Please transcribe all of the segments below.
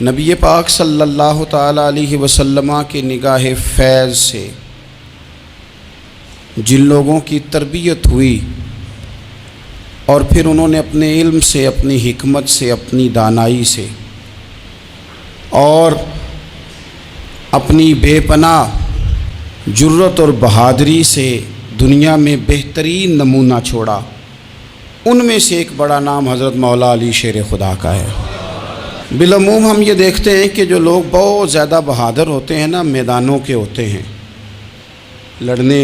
نبی پاک صلی اللہ تعالیٰ علیہ وسلم کی نگاہ فیض سے جن لوگوں کی تربیت ہوئی اور پھر انہوں نے اپنے علم سے، اپنی حکمت سے، اپنی دانائی سے اور اپنی بے پناہ جرت اور بہادری سے دنیا میں بہترین نمونہ چھوڑا، ان میں سے ایک بڑا نام حضرت مولا علی شیر خدا کا ہے۔ بالعموم ہم یہ دیکھتے ہیں کہ جو لوگ بہت زیادہ بہادر ہوتے ہیں نا، میدانوں کے ہوتے ہیں، لڑنے،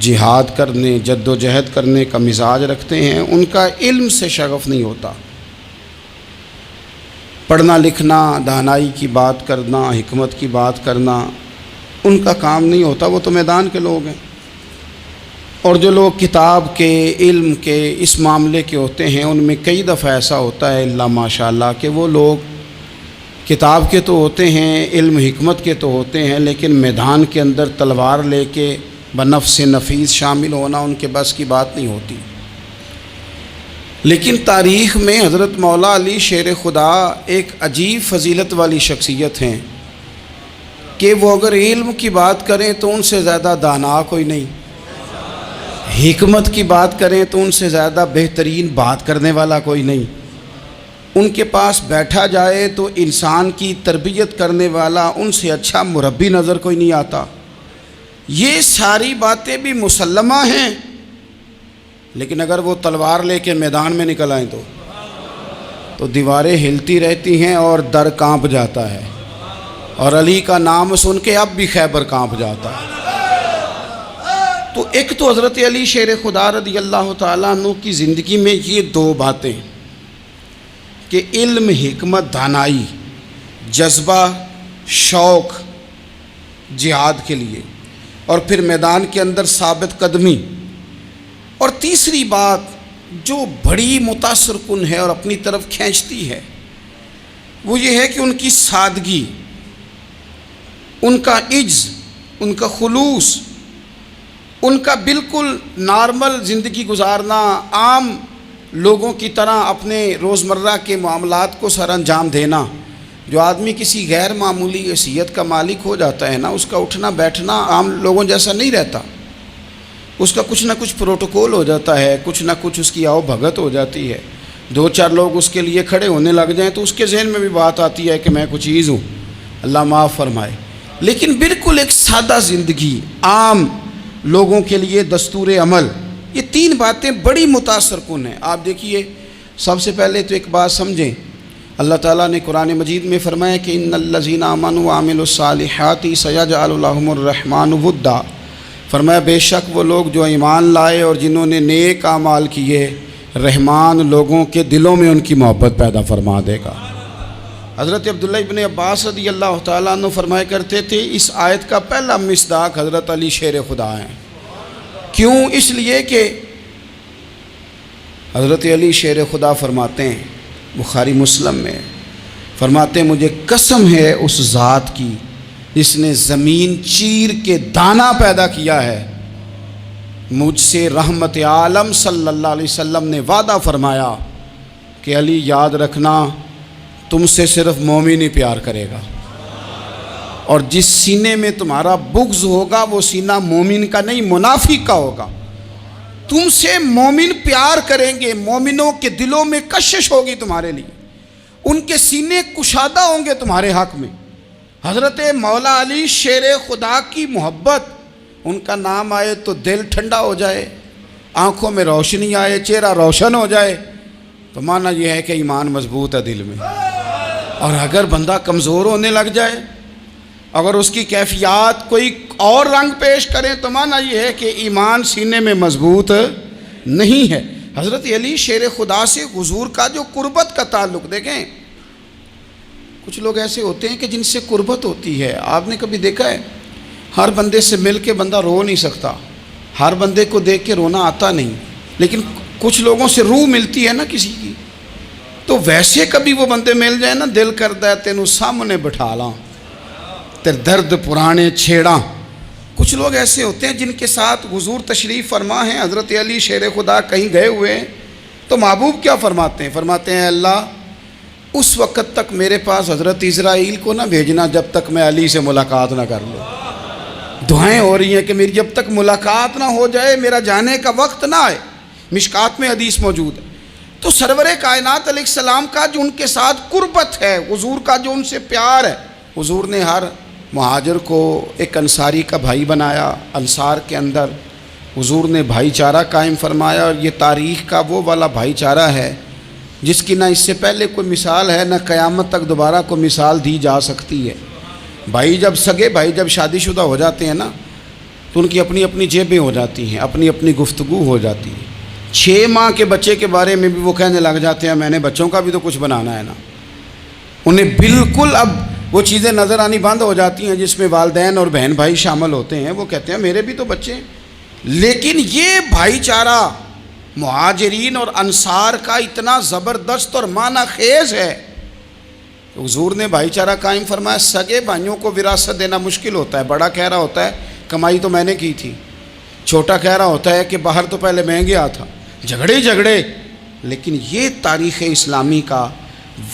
جہاد کرنے، جد و جہد کرنے کا مزاج رکھتے ہیں، ان کا علم سے شغف نہیں ہوتا، پڑھنا لکھنا، دانائی کی بات کرنا، حکمت کی بات کرنا ان کا کام نہیں ہوتا، وہ تو میدان کے لوگ ہیں۔ اور جو لوگ کتاب کے، علم کے، اس معاملے کے ہوتے ہیں، ان میں کئی دفعہ ایسا ہوتا ہے اللہ ماشاء اللہ کہ وہ لوگ کتاب کے تو ہوتے ہیں، علم حکمت کے تو ہوتے ہیں، لیکن میدان کے اندر تلوار لے کے بنفس نفیس شامل ہونا ان کے بس کی بات نہیں ہوتی۔ لیکن تاریخ میں حضرت مولا علی شیر خدا ایک عجیب فضیلت والی شخصیت ہیں کہ وہ اگر علم کی بات کریں تو ان سے زیادہ دانا کوئی نہیں، حکمت کی بات کریں تو ان سے زیادہ بہترین بات کرنے والا کوئی نہیں، ان کے پاس بیٹھا جائے تو انسان کی تربیت کرنے والا ان سے اچھا مربی نظر کوئی نہیں آتا۔ یہ ساری باتیں بھی مسلمہ ہیں، لیکن اگر وہ تلوار لے کے میدان میں نکل آئیں تو دیواریں ہلتی رہتی ہیں اور در کانپ جاتا ہے، اور علی کا نام سن کے اب بھی خیبر کانپ جاتا ہے۔ تو ایک تو حضرت علی شیر خدا رضی اللہ تعالیٰ عنہ کی زندگی میں یہ دو باتیں کہ علم، حکمت، دانائی، جذبہ، شوق جہاد کے لیے، اور پھر میدان کے اندر ثابت قدمی، اور تیسری بات جو بڑی متاثر کن ہے اور اپنی طرف کھینچتی ہے وہ یہ ہے کہ ان کی سادگی، ان کا عجز، ان کا خلوص، ان کا بالکل نارمل زندگی گزارنا، عام لوگوں کی طرح اپنے روزمرہ کے معاملات کو سر انجام دینا۔ جو آدمی کسی غیر معمولی حیثیت کا مالک ہو جاتا ہے نا، اس کا اٹھنا بیٹھنا عام لوگوں جیسا نہیں رہتا، اس کا کچھ نہ کچھ پروٹوکول ہو جاتا ہے، کچھ نہ کچھ اس کی آؤ بھگت ہو جاتی ہے، دو چار لوگ اس کے لیے کھڑے ہونے لگ جائیں تو اس کے ذہن میں بھی بات آتی ہے کہ میں کچھ چیز ہوں، اللہ معاف فرمائے۔ لیکن بالکل ایک سادہ زندگی، عام لوگوں کے لیے دستور عمل، یہ تین باتیں بڑی متاثر کن ہیں۔ آپ دیکھیے، سب سے پہلے تو ایک بات سمجھیں، اللہ تعالیٰ نے قرآن مجید میں فرمایا کہ ان الذین آمنوا وعملوا الصالحات سیجعل لهم الرحمن ودا، فرمایا بے شک وہ لوگ جو ایمان لائے اور جنہوں نے نیک اعمال کیے، رحمان لوگوں کے دلوں میں ان کی محبت پیدا فرما دے گا۔ حضرت عبداللہ ابن عباس رضی اللہ تعالیٰ عنہ فرمایا کرتے تھے اس آیت کا پہلا مصداق حضرت علی شیر خدا ہیں۔ کیوں؟ اس لیے کہ حضرت علی شیر خدا فرماتے ہیں، بخاری مسلم میں فرماتے ہیں، مجھے قسم ہے اس ذات کی جس نے زمین چیر کے دانہ پیدا کیا ہے، مجھ سے رحمت عالم صلی اللہ علیہ وسلم نے وعدہ فرمایا کہ علی یاد رکھنا تم سے صرف مومن ہی پیار کرے گا، اور جس سینے میں تمہارا بغض ہوگا وہ سینہ مومن کا نہیں منافق کا ہوگا۔ تم سے مومن پیار کریں گے، مومنوں کے دلوں میں کشش ہوگی تمہارے لیے، ان کے سینے کشادہ ہوں گے تمہارے حق میں۔ حضرت مولا علی شیر خدا کی محبت، ان کا نام آئے تو دل ٹھنڈا ہو جائے، آنکھوں میں روشنی آئے، چہرہ روشن ہو جائے، تو معنی یہ ہے کہ ایمان مضبوط ہے دل میں۔ اور اگر بندہ کمزور ہونے لگ جائے، اگر اس کی کیفیات کوئی اور رنگ پیش کریں، تو معنی یہ ہے کہ ایمان سینے میں مضبوط نہیں ہے۔ حضرت علی شیر خدا سے حضور کا جو قربت کا تعلق دیکھیں، کچھ لوگ ایسے ہوتے ہیں کہ جن سے قربت ہوتی ہے، آپ نے کبھی دیکھا ہے ہر بندے سے مل کے بندہ رو نہیں سکتا، ہر بندے کو دیکھ کے رونا آتا نہیں، لیکن کچھ لوگوں سے روح ملتی ہے نا کسی کی، تو ویسے کبھی وہ بندے مل جائیں نا، دل کرتا ہے تینوں سامنے بٹھا لاں، تیرے درد پرانے چھیڑاں۔ کچھ لوگ ایسے ہوتے ہیں جن کے ساتھ حضور تشریف فرما ہیں، حضرت علی شیر خدا کہیں گئے ہوئے ہیں تو محبوب کیا فرماتے ہیں؟ فرماتے ہیں اللہ اس وقت تک میرے پاس حضرت اسرائیل کو نہ بھیجنا جب تک میں علی سے ملاقات نہ کر لوں۔ دعائیں ہو رہی ہیں کہ میری جب تک ملاقات نہ ہو جائے میرا جانے کا وقت نہ آئے۔ مشکات میں حدیث موجود ہے۔ تو سرور کائنات علیہ السلام کا جو ان کے ساتھ قربت ہے، حضور کا جو ان سے پیار ہے، حضور نے ہر مہاجر کو ایک انصاری کا بھائی بنایا۔ انصار کے اندر حضور نے بھائی چارہ قائم فرمایا، اور یہ تاریخ کا وہ والا بھائی چارہ ہے جس کی نہ اس سے پہلے کوئی مثال ہے، نہ قیامت تک دوبارہ کوئی مثال دی جا سکتی ہے۔ بھائی جب سگے بھائی جب شادی شدہ ہو جاتے ہیں نا، تو ان کی اپنی اپنی جیبیں ہو جاتی ہیں، اپنی اپنی گفتگو ہو جاتی ہے۔ 6 ماہ کے بچے کے بارے میں بھی وہ کہنے لگ جاتے ہیں میں نے بچوں کا بھی تو کچھ بنانا ہے نا۔ انہیں بالکل اب وہ چیزیں نظر آنی بند ہو جاتی ہیں جس میں والدین اور بہن بھائی شامل ہوتے ہیں۔ وہ کہتے ہیں میرے بھی تو بچے ہیں۔ لیکن یہ بھائی چارہ مہاجرین اور انصار کا اتنا زبردست اور معنی خیز ہے، حضور نے بھائی چارہ قائم فرمایا۔ سگے بھائیوں کو وراثت دینا مشکل ہوتا ہے۔ بڑا کہہ رہا ہوتا ہے کمائی تو میں نے کی تھی، چھوٹا کہہ رہا ہوتا ہے کہ باہر تو پہلے میں گیا تھا، جھگڑے۔ لیکن یہ تاریخ اسلامی کا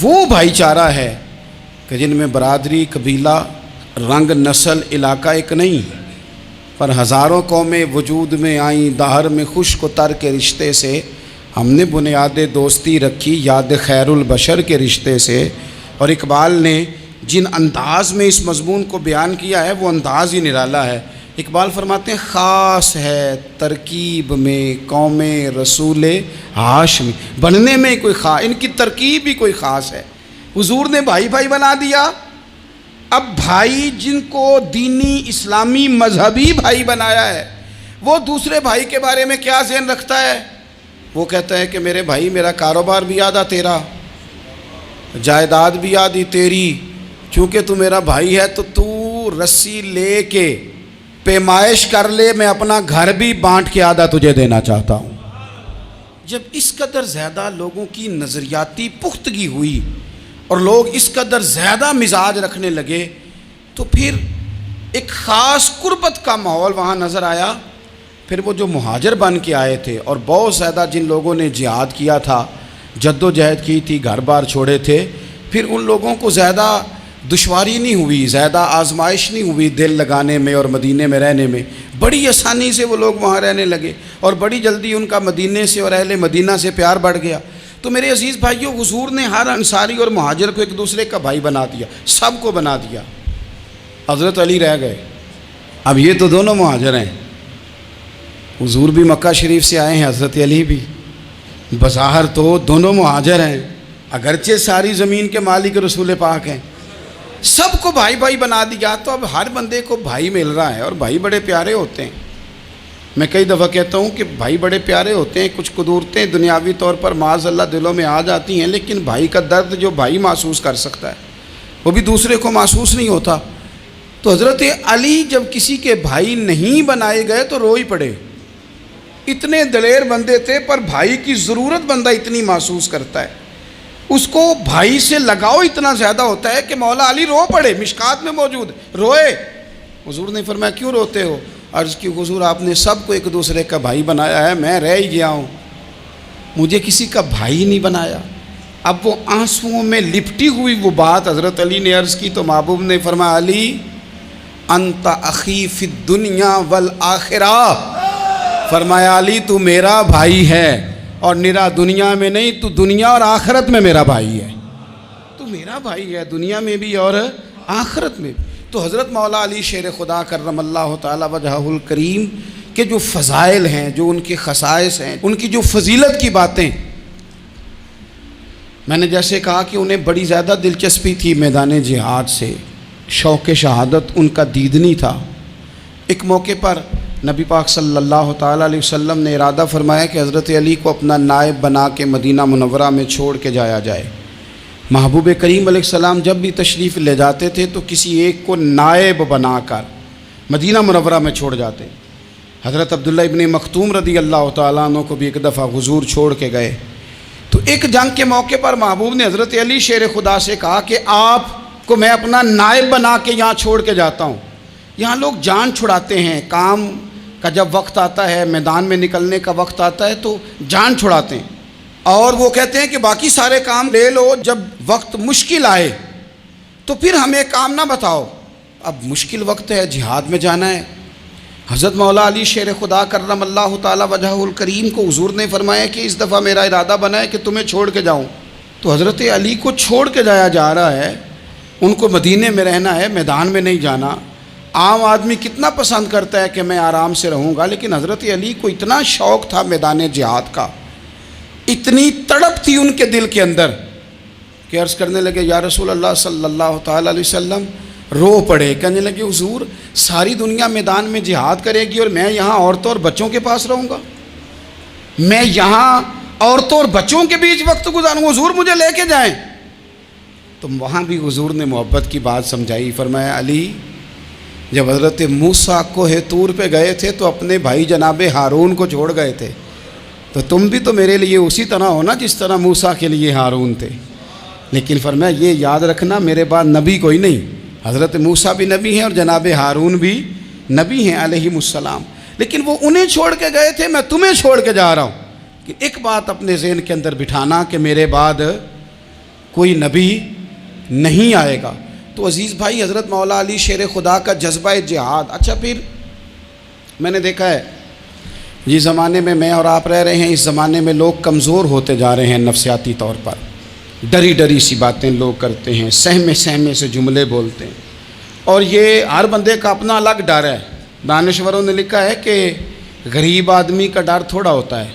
وہ بھائی چارہ ہے کہ جن میں برادری، قبیلہ، رنگ، نسل، علاقہ ایک نہیں، پر ہزاروں قومیں وجود میں آئیں۔ دہر میں خشک و تر کے رشتے سے ہم نے بنیاد دوستی رکھی، یاد خیر البشر کے رشتے سے۔ اور اقبال نے جن انداز میں اس مضمون کو بیان کیا ہے وہ انداز ہی نرالا ہے۔ اقبال فرماتے ہیں خاص ہے ترکیب میں قوم رسول ہاشمی، بننے میں کوئی خاص، ان کی ترکیب بھی کوئی خاص ہے۔ حضور نے بھائی بھائی بنا دیا۔ اب بھائی جن کو دینی اسلامی مذہبی بھائی بنایا ہے، وہ دوسرے بھائی کے بارے میں کیا ذہن رکھتا ہے؟ وہ کہتا ہے کہ میرے بھائی میرا کاروبار بھی آدھا تیرا، جائیداد بھی آدھی تیری، چونکہ تو میرا بھائی ہے تو تو رسی لے کے پیمائش کر لے، میں اپنا گھر بھی بانٹ کے آدھا تجھے دینا چاہتا ہوں۔ جب اس قدر زیادہ لوگوں کی نظریاتی پختگی ہوئی اور لوگ اس قدر زیادہ مزاج رکھنے لگے، تو پھر ایک خاص قربت کا ماحول وہاں نظر آیا۔ پھر وہ جو مہاجر بن کے آئے تھے اور بہت زیادہ جن لوگوں نے جہاد کیا تھا، جد و جہد کی تھی، گھر بار چھوڑے تھے، پھر ان لوگوں کو زیادہ دشواری نہیں ہوئی، زیادہ آزمائش نہیں ہوئی دل لگانے میں اور مدینے میں رہنے میں۔ بڑی آسانی سے وہ لوگ وہاں رہنے لگے، اور بڑی جلدی ان کا مدینے سے اور اہل مدینہ سے پیار بڑھ گیا۔ تو میرے عزیز بھائیوں، حضور نے ہر انصاری اور مہاجر کو ایک دوسرے کا بھائی بنا دیا، سب کو بنا دیا۔ حضرت علی رہ گئے۔ اب یہ تو دونوں مہاجر ہیں، حضور بھی مکہ شریف سے آئے ہیں، حضرت علی بھی، بظاہر تو دونوں مہاجر ہیں، اگرچہ ساری زمین کے مالک رسول پاک ہیں۔ سب کو بھائی بھائی بنا دیا، تو اب ہر بندے کو بھائی مل رہا ہے، اور بھائی بڑے پیارے ہوتے ہیں۔ میں کئی دفعہ کہتا ہوں کہ بھائی بڑے پیارے ہوتے ہیں، کچھ قدورتیں دنیاوی طور پر معاذ اللہ دلوں میں آ جاتی ہیں، لیکن بھائی کا درد جو بھائی محسوس کر سکتا ہے وہ بھی دوسرے کو محسوس نہیں ہوتا۔ تو حضرت علی جب کسی کے بھائی نہیں بنائے گئے تو رو ہی پڑے۔ اتنے دلیر بندے تھے، پر بھائی کی ضرورت بندہ اتنی محسوس کرتا ہے، اس کو بھائی سے لگاؤ اتنا زیادہ ہوتا ہے کہ مولا علی رو پڑے، مشکات میں موجود، روئے۔ حضور نے فرمایا کیوں روتے ہو؟ عرض کی حضور آپ نے سب کو ایک دوسرے کا بھائی بنایا ہے، میں رہ ہی گیا ہوں، مجھے کسی کا بھائی نہیں بنایا۔ اب وہ آنسوؤں میں لپٹی ہوئی وہ بات حضرت علی نے عرض کی، تو محبوب نے فرمایا علی انت اخی فی الدنیا والآخرہ، فرمایا علی تو میرا بھائی ہے، اور نرا دنیا میں نہیں، تو دنیا اور آخرت میں میرا بھائی ہے، تو میرا بھائی ہے دنیا میں بھی اور آخرت میں بھی۔ تو حضرت مولا علی شیر خدا کرم اللہ تعالی وجہہ الکریم کے جو فضائل ہیں، جو ان کے خصائص ہیں، ان کی جو فضیلت کی باتیں، میں نے جیسے کہا کہ انہیں بڑی زیادہ دلچسپی تھی میدان جہاد سے، شوق شہادت ان کا دیدنی تھا۔ ایک موقع پر نبی پاک صلی اللہ تعالیٰ علیہ وسلم نے ارادہ فرمایا کہ حضرت علی کو اپنا نائب بنا کے مدینہ منورہ میں چھوڑ کے جایا جائے۔ محبوب کریم علیہ السلام جب بھی تشریف لے جاتے تھے تو کسی ایک کو نائب بنا کر مدینہ منورہ میں چھوڑ جاتے۔ حضرت عبداللہ ابن مختوم رضی اللہ تعالیٰ عنہ کو بھی ایک دفعہ حضور چھوڑ کے گئے، تو ایک جنگ کے موقع پر محبوب نے حضرت علی شیر خدا سے کہا کہ آپ کو میں اپنا نائب بنا کے یہاں چھوڑ کے جاتا ہوں۔ یہاں لوگ جان چھڑاتے ہیں، کام کا جب وقت آتا ہے، میدان میں نکلنے کا وقت آتا ہے تو جان چھڑاتے ہیں، اور وہ کہتے ہیں کہ باقی سارے کام لے لو، جب وقت مشکل آئے تو پھر ہمیں کام نہ بتاؤ۔ اب مشکل وقت ہے، جہاد میں جانا ہے۔ حضرت مولا علی شیر خدا کرم اللہ تعالی وجہہ الکریم کو حضور نے فرمایا کہ اس دفعہ میرا ارادہ بنا ہے کہ تمہیں چھوڑ کے جاؤں۔ تو حضرت علی کو چھوڑ کے جایا جا رہا ہے، ان کو مدینے میں رہنا ہے، میدان میں نہیں جانا۔ عام آدمی کتنا پسند کرتا ہے کہ میں آرام سے رہوں گا، لیکن حضرت علی کو اتنا شوق تھا میدان جہاد کا، اتنی تڑپ تھی ان کے دل کے اندر کہ عرض کرنے لگے یا رسول اللہ صلی اللہ تعالی علیہ وسلم، رو پڑے، کہنے لگے حضور ساری دنیا میدان میں جہاد کرے گی اور میں یہاں عورتوں اور بچوں کے پاس رہوں گا، میں یہاں عورتوں اور بچوں کے بیچ وقت گزاروں، حضور مجھے لے کے جائیں۔ تو وہاں بھی حضور نے محبت کی بات سمجھائی، فرمایا علی جب حضرت موسیٰ کوہ طور پہ گئے تھے تو اپنے بھائی جناب ہارون کو چھوڑ گئے تھے، تو تم بھی تو میرے لیے اسی طرح ہو نا جس طرح موسیٰ کے لیے ہارون تھے۔ لیکن فرمایا یہ یاد رکھنا میرے بعد نبی کوئی نہیں، حضرت موسیٰ بھی نبی ہیں اور جناب ہارون بھی نبی ہیں علیہم السلام، لیکن وہ انہیں چھوڑ کے گئے تھے، میں تمہیں چھوڑ کے جا رہا ہوں۔ کہ ایک بات اپنے ذہن کے اندر بٹھانا کہ میرے بعد کوئی نبی نہیں آئے گا۔ تو عزیز بھائی، حضرت مولا علی شیر خدا کا جذبہ جہاد۔ اچھا پھر میں نے دیکھا ہے جس زمانے میں میں اور آپ رہ رہے ہیں، اس زمانے میں لوگ کمزور ہوتے جا رہے ہیں نفسیاتی طور پر، ڈری ڈری سی باتیں لوگ کرتے ہیں، سہمے سہمے سے جملے بولتے ہیں، اور یہ ہر بندے کا اپنا الگ ڈر ہے۔ دانشوروں نے لکھا ہے کہ غریب آدمی کا ڈر تھوڑا ہوتا ہے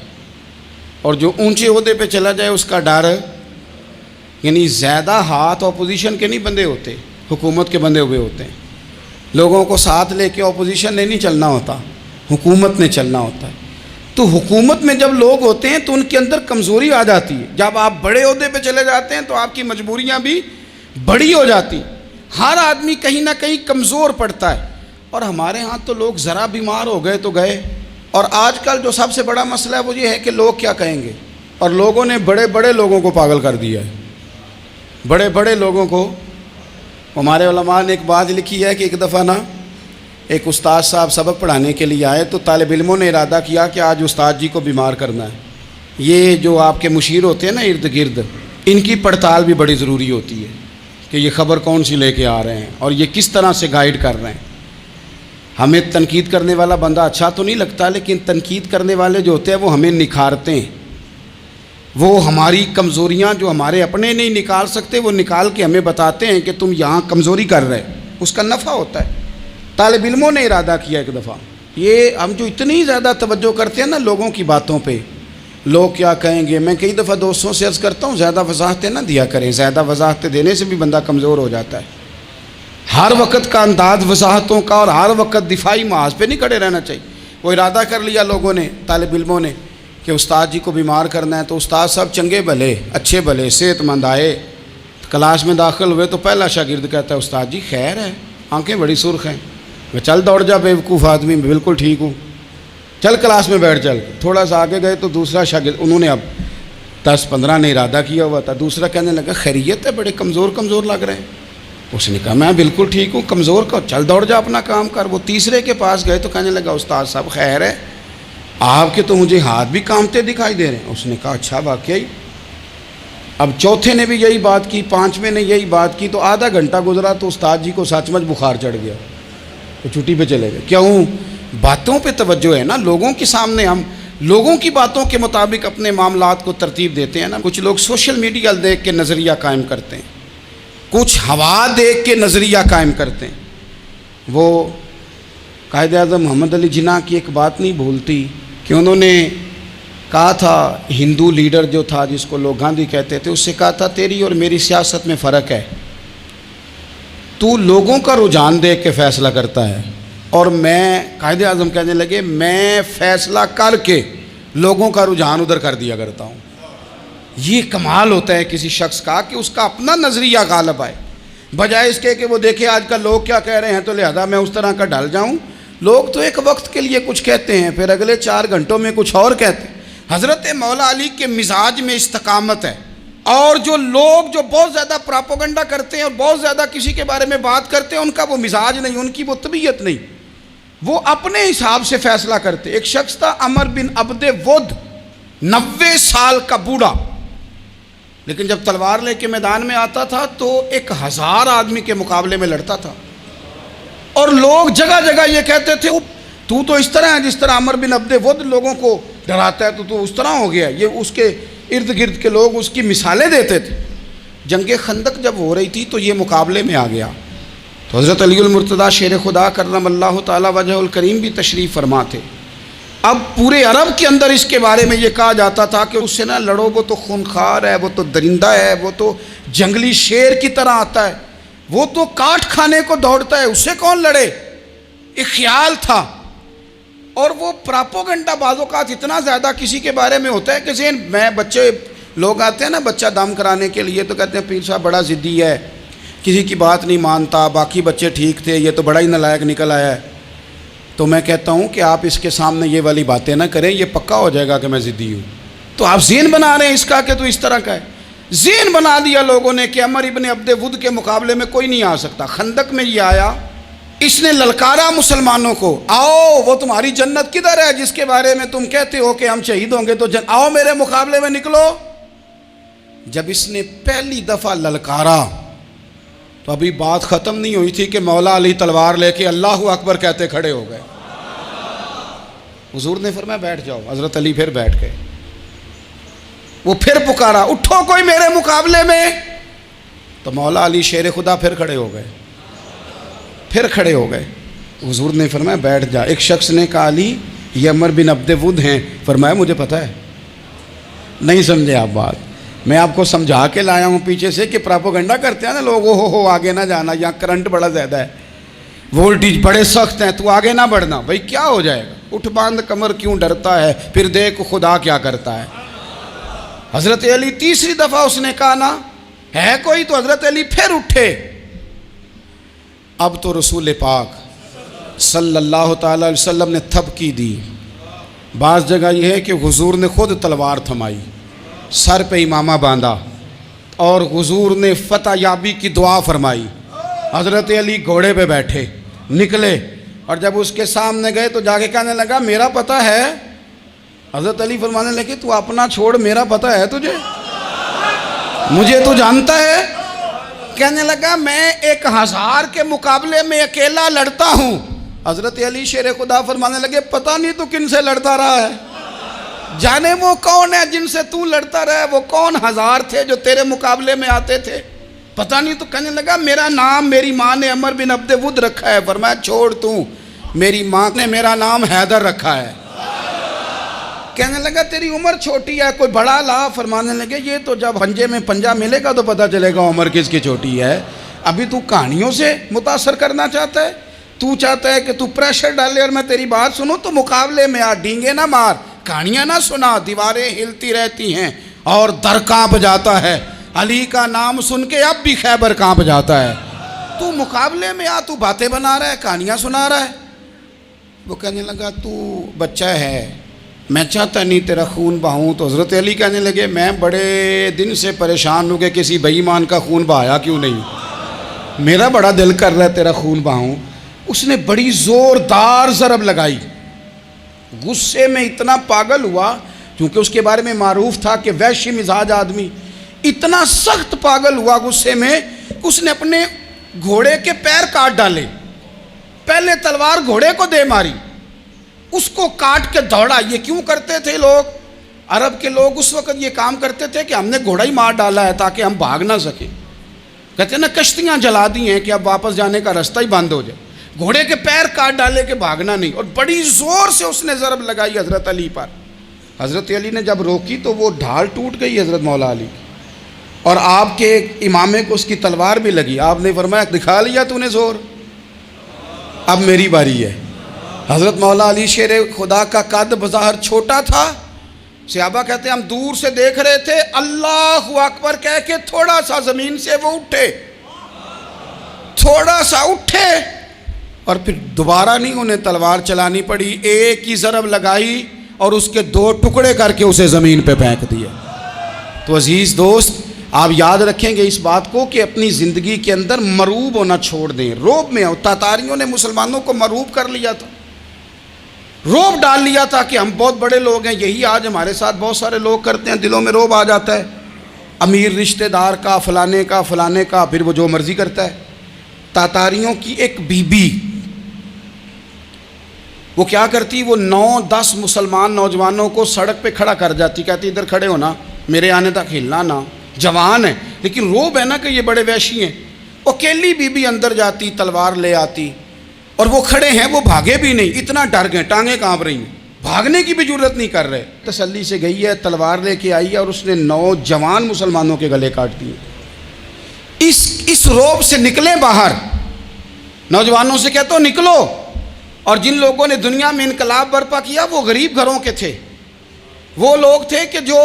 اور جو اونچے عہدے پہ چلا جائے اس کا ڈر، یعنی زیادہ ہاتھ اپوزیشن کے نہیں بندے ہوتے، حکومت کے بندے ہوئے ہوتے ہیں۔ لوگوں کو ساتھ لے کے اپوزیشن نے نہیں چلنا ہوتا، حکومت نے چلنا ہوتا ہے۔ تو حکومت میں جب لوگ ہوتے ہیں تو ان کے اندر کمزوری آ جاتی ہے، جب آپ بڑے عہدے پہ چلے جاتے ہیں تو آپ کی مجبوریاں بھی بڑی ہو جاتی ہیں، ہر آدمی کہیں نہ کہیں کمزور پڑتا ہے۔ اور ہمارے ہاں تو لوگ ذرا بیمار ہو گئے تو گئے، اور آج کل جو سب سے بڑا مسئلہ ہے وہ یہ ہے کہ لوگ کیا کہیں گے، اور لوگوں نے بڑے بڑے لوگوں کو پاگل کر دیا ہے، بڑے بڑے لوگوں کو۔ ہمارے علماء نے ایک بات لکھی ہے کہ ایک دفعہ نا ایک استاد صاحب سبق پڑھانے کے لیے آئے تو طالب علموں نے ارادہ کیا کہ آج استاد جی کو بیمار کرنا ہے۔ یہ جو آپ کے مشیر ہوتے ہیں نا ارد گرد، ان کی پڑتال بھی بڑی ضروری ہوتی ہے کہ یہ خبر کون سی لے کے آ رہے ہیں اور یہ کس طرح سے گائیڈ کر رہے ہیں۔ ہمیں تنقید کرنے والا بندہ اچھا تو نہیں لگتا، لیکن تنقید کرنے والے جو ہوتے ہیں وہ ہمیں نکھارتے ہیں، وہ ہماری کمزوریاں جو ہمارے اپنے نہیں نکال سکتے وہ نکال کے ہمیں بتاتے ہیں کہ تم یہاں کمزوری کر رہے، اس کا نفع ہوتا ہے۔ طالب علموں نے ارادہ کیا ایک دفعہ، یہ ہم جو اتنی زیادہ توجہ کرتے ہیں نا لوگوں کی باتوں پہ، لوگ کیا کہیں گے، میں کئی دفعہ دوستوں سے عرض کرتا ہوں زیادہ وضاحتیں نہ دیا کریں، زیادہ وضاحتیں دینے سے بھی بندہ کمزور ہو جاتا ہے۔ ہر وقت کا انداز وضاحتوں کا اور ہر وقت دفاعی محاذ پہ نہیں کھڑے رہنا چاہیے۔ وہ ارادہ کر لیا لوگوں نے، طالب علموں نے، کہ استاد جی کو بیمار کرنا ہے، تو استاد صاحب چنگے بھلے اچھے بھلے صحت مند آئے، کلاس میں داخل ہوئے تو پہلا شاگرد کہتا ہے استاد جی خیر ہے، آنکھیں بڑی سرخ ہیں۔ میں چل دوڑ جا بیوقوف آدمی، میں بالکل ٹھیک ہوں، چل کلاس میں بیٹھ چل۔ تھوڑا سا آگے گئے تو دوسرا شاگرد، انہوں نے اب 10-15 نے ارادہ کیا ہوا تھا، دوسرا کہنے لگا خیریت ہے، بڑے کمزور کمزور لگ رہے ہیں۔ اس نے کہا میں بالکل ٹھیک ہوں، کمزور کا چل دوڑ جا اپنا کام کر۔ وہ تیسرے کے پاس گئے تو کہنے لگا استاد صاحب خیر ہے، آپ کے تو مجھے ہاتھ بھی کامتے دکھائی دے رہے ہیں۔ اس نے کہا اچھا واقعی۔ اب چوتھے نے بھی یہی بات کی، پانچویں نے یہی بات کی، تو آدھا گھنٹہ گزرا تو استاد جی کو سچ مچ بخار چڑھ گیا، تو چھٹی پہ چلے گئے۔ کیوں؟ باتوں پہ توجہ ہے نا، لوگوں کے سامنے ہم لوگوں کی باتوں کے مطابق اپنے معاملات کو ترتیب دیتے ہیں نا۔ کچھ لوگ سوشل میڈیا دیکھ کے نظریہ قائم کرتے ہیں، کچھ ہوا دیکھ کے نظریہ قائم کرتے ہیں۔ وہ قائد اعظم محمد علی جناح کی ایک بات نہیں بھولتی کہ انہوں نے کہا تھا، ہندو لیڈر جو تھا جس کو لوگ گاندھی کہتے تھے، اس سے کہا تھا تیری اور میری سیاست میں فرق ہے، تو لوگوں کا رجحان دیکھ کے فیصلہ کرتا ہے، اور میں، قائد اعظم کہنے لگے، میں فیصلہ کر کے لوگوں کا رجحان ادھر کر دیا کرتا ہوں۔ یہ کمال ہوتا ہے کسی شخص کا کہ اس کا اپنا نظریہ غالب آئے، بجائے اس کے کہ وہ دیکھے آج کل لوگ کیا کہہ رہے ہیں تو لہذا میں اس طرح کا ڈھل جاؤں۔ لوگ تو ایک وقت کے لیے کچھ کہتے ہیں، پھر اگلے 4 گھنٹوں میں کچھ اور کہتے ہیں۔ حضرت مولا علی کے مزاج میں استقامت ہے، اور جو لوگ جو بہت زیادہ پراپوگنڈا کرتے ہیں اور بہت زیادہ کسی کے بارے میں بات کرتے ہیں، ان کا وہ مزاج نہیں، ان کی وہ طبیعت نہیں، وہ اپنے حساب سے فیصلہ کرتے۔ ایک شخص تھا عمر بن عبد ود، 90 سال کا بوڑھا، لیکن جب تلوار لے کے میدان میں آتا تھا تو 1000 آدمی کے مقابلے میں لڑتا تھا، اور لوگ جگہ جگہ یہ کہتے تھے تو اس طرح ہے جس طرح عمر بن عبد ود لوگوں کو ڈراتا ہے، تو اس طرح ہو گیا۔ یہ اس کے ارد گرد کے لوگ اس کی مثالیں دیتے تھے۔ جنگ خندق جب ہو رہی تھی تو یہ مقابلے میں آ گیا، تو حضرت علی المرتضیٰ شیر خدا کرم اللہ تعالی وجہ الکریم بھی تشریف فرما تھے۔ اب پورے عرب کے اندر اس کے بارے میں یہ کہا جاتا تھا کہ اس سے نہ لڑو، وہ تو خونخوار ہے، وہ تو درندہ ہے، وہ تو جنگلی شیر کی طرح آتا ہے، وہ تو کاٹ کھانے کو دوڑتا ہے، اس سے کون لڑے؟ ایک خیال تھا۔ اور وہ پراپوگنڈا بعض اوقات اتنا زیادہ کسی کے بارے میں ہوتا ہے کہ ذہن میں بچے لوگ آتے ہیں نا بچہ دم کرانے کے لیے، تو کہتے ہیں پیر صاحب بڑا ضدی ہے، کسی کی بات نہیں مانتا، باقی بچے ٹھیک تھے، یہ تو بڑا ہی نالائق نکل آیا ہے۔ تو میں کہتا ہوں کہ آپ اس کے سامنے یہ والی باتیں نہ کریں، یہ پکا ہو جائے گا کہ میں ضدی ہوں۔ تو آپ ذہن بنا رہے ہیں اس کا کہ تو اس طرح کا ہے۔ ذہن بنا دیا لوگوں نے کہ عمر ابن عبد ود کے مقابلے میں کوئی نہیں آ سکتا۔ خندق میں یہ آیا، اس نے للکارا مسلمانوں کو، آؤ وہ تمہاری جنت کدھر ہے جس کے بارے میں تم کہتے ہو کہ ہم شہید ہوں گے، تو آؤ میرے مقابلے میں نکلو۔ جب اس نے پہلی دفعہ للکارا تو ابھی بات ختم نہیں ہوئی تھی کہ مولا علی تلوار لے کے اللہ اکبر کہتے کھڑے ہو گئے۔ حضور نے فرمایا بیٹھ جاؤ، حضرت علی پھر بیٹھ گئے۔ وہ پھر پکارا اٹھو کوئی میرے مقابلے میں، تو مولا علی شیر خدا پھر کھڑے ہو گئے، پھر کھڑے ہو گئے۔ حضور نے فرمایا بیٹھ جا۔ ایک شخص نے کہا علی یہ عمر بن عبد ود ہیں، فرمایا مجھے پتہ ہے۔ نہیں سمجھے آپ بات، میں آپ کو سمجھا کے لایا ہوں پیچھے سے کہ پراپوگنڈا کرتے ہیں نا لوگ، ہو آگے نہ جانا، یہاں کرنٹ بڑا زیادہ ہے، وولٹیج بڑے سخت ہیں، تو آگے نہ بڑھنا۔ بھائی کیا ہو جائے گا، اٹھ باندھ کمر کیوں ڈرتا ہے، پھر دیکھ خدا کیا کرتا ہے۔ حضرت علی تیسری دفعہ اس نے کہا نا ہے کوئی، تو حضرت علی پھر اٹھے۔ اب تو رسول پاک صلی اللہ تعالی علیہ وسلم نے تھپکی دی۔ بعض جگہ یہ ہے کہ حضور نے خود تلوار تھمائی، سر پہ امامہ باندھا، اور حضور نے فتح یابی کی دعا فرمائی۔ حضرت علی گھوڑے پہ بیٹھے نکلے، اور جب اس کے سامنے گئے تو جا کے کہنے لگا میرا پتہ ہے۔ حضرت علی فرمانے لگے تو اپنا چھوڑ، میرا پتہ ہے تجھے، مجھے تو جانتا ہے۔ کہنے لگا میں 1000 کے مقابلے میں اکیلا لڑتا ہوں۔ حضرت علی شیر خدا فرمانے لگے پتہ نہیں تو کن سے لڑتا رہا ہے، جانے وہ کون ہے جن سے تو لڑتا رہا ہے، وہ کون 1000 تھے جو تیرے مقابلے میں آتے تھے، پتہ نہیں۔ تو کہنے لگا میرا نام میری ماں نے عمر بن عبد ود رکھا ہے۔ فرمایا چھوڑ تو، میری ماں نے میرا نام حیدر رکھا ہے۔ کہنے لگا تیری عمر چھوٹی ہے، کوئی بڑا لا۔ فرمانے لگے یہ تو جب پنجے میں پنجہ ملے گا تو پتہ چلے گا عمر کس کی چھوٹی ہے، ابھی تو کہانیوں سے متاثر کرنا چاہتا ہے، تو چاہتا ہے کہ تو پریشر ڈالے اور میں تیری بات سنوں، تو مقابلے میں آ، ڈینگے نہ مار، کہانیاں نہ سنا، دیواریں ہلتی رہتی ہیں اور در کانپ جاتا ہے، علی کا نام سن کے اب بھی خیبر کانپ جاتا ہے، تو مقابلے میں آ، تو باتیں بنا رہا ہے، کہانیاں سنا رہا ہے۔ وہ کہنے لگا تو بچہ ہے، میں چاہتا نہیں تیرا خون بہاؤں۔ تو حضرت علی کہنے لگے میں بڑے دن سے پریشان ہوں کہ کسی بے ایمان کا خون بہایا کیوں نہیں، میرا بڑا دل کر رہا ہے تیرا خون بہاؤں۔ اس نے بڑی زوردار ضرب لگائی، غصے میں اتنا پاگل ہوا، کیونکہ اس کے بارے میں معروف تھا کہ وحشی مزاج آدمی، اتنا سخت پاگل ہوا غصے میں، اس نے اپنے گھوڑے کے پیر کاٹ ڈالے، پہلے تلوار گھوڑے کو دے ماری، اس کو کاٹ کے دوڑا۔ یہ کیوں کرتے تھے لوگ، عرب کے لوگ اس وقت یہ کام کرتے تھے کہ ہم نے گھوڑا ہی مار ڈالا ہے تاکہ ہم بھاگ نہ سکیں، کہتے ہیں نا کشتیاں جلا دی ہیں کہ اب واپس جانے کا راستہ ہی بند ہو جائے، گھوڑے کے پیر کاٹ ڈالے کہ بھاگنا نہیں، اور بڑی زور سے اس نے ضرب لگائی حضرت علی پر۔ حضرت علی نے جب روکی تو وہ ڈھال ٹوٹ گئی حضرت مولا علی کی، اور آپ کے امامے کو اس کی تلوار بھی لگی۔ آپ نے فرمایا دکھا لیا تو نے زور، اب میری باری ہے۔ حضرت مولا علی شیر خدا کا قد بظاہر چھوٹا تھا، صحابہ کہتے ہیں ہم دور سے دیکھ رہے تھے، اللہ اکبر کہہ کے تھوڑا سا زمین سے وہ اٹھے، تھوڑا سا اٹھے، اور پھر دوبارہ نہیں انہیں تلوار چلانی پڑی، ایک ہی ضرب لگائی اور اس کے 2 ٹکڑے کر کے اسے زمین پہ پھینک دیا۔ تو عزیز دوست آپ یاد رکھیں گے اس بات کو کہ اپنی زندگی کے اندر مروب ہونا چھوڑ دیں، روب میں ہو۔ تاتاریوں نے مسلمانوں کو مروب کر لیا تھا، روب ڈال لیا تھا کہ ہم بہت بڑے لوگ ہیں. یہی آج ہمارے ساتھ بہت سارے لوگ کرتے ہیں. دلوں میں روب آ جاتا ہے امیر رشتہ دار کا، فلانے کا، پھر وہ جو مرضی کرتا ہے. تاتاریوں کی ایک بی بی وہ کیا کرتی، وہ 9-10 مسلمان نوجوانوں کو سڑک پہ کھڑا کر جاتی، کہتی ادھر کھڑے ہونا، میرے آنے تک ہلنا نا. جوان ہے لیکن روب ہے نا کہ یہ بڑے وحشی ہیں. اکیلی بی بی اندر جاتی، تلوار لے آتی، اور وہ کھڑے ہیں، وہ بھاگے بھی نہیں، اتنا ڈر گئے، ٹانگیں کانپ رہی ہیں، بھاگنے کی بھی جرت نہیں کر رہے. تسلی سے گئی ہے، تلوار لے کے آئی ہے، اور اس نے 9 جوان مسلمانوں کے گلے کاٹ دیے. اس روب سے نکلیں باہر. نوجوانوں سے کہتا ہوں نکلو. اور جن لوگوں نے دنیا میں انقلاب برپا کیا وہ غریب گھروں کے تھے، وہ لوگ تھے کہ جو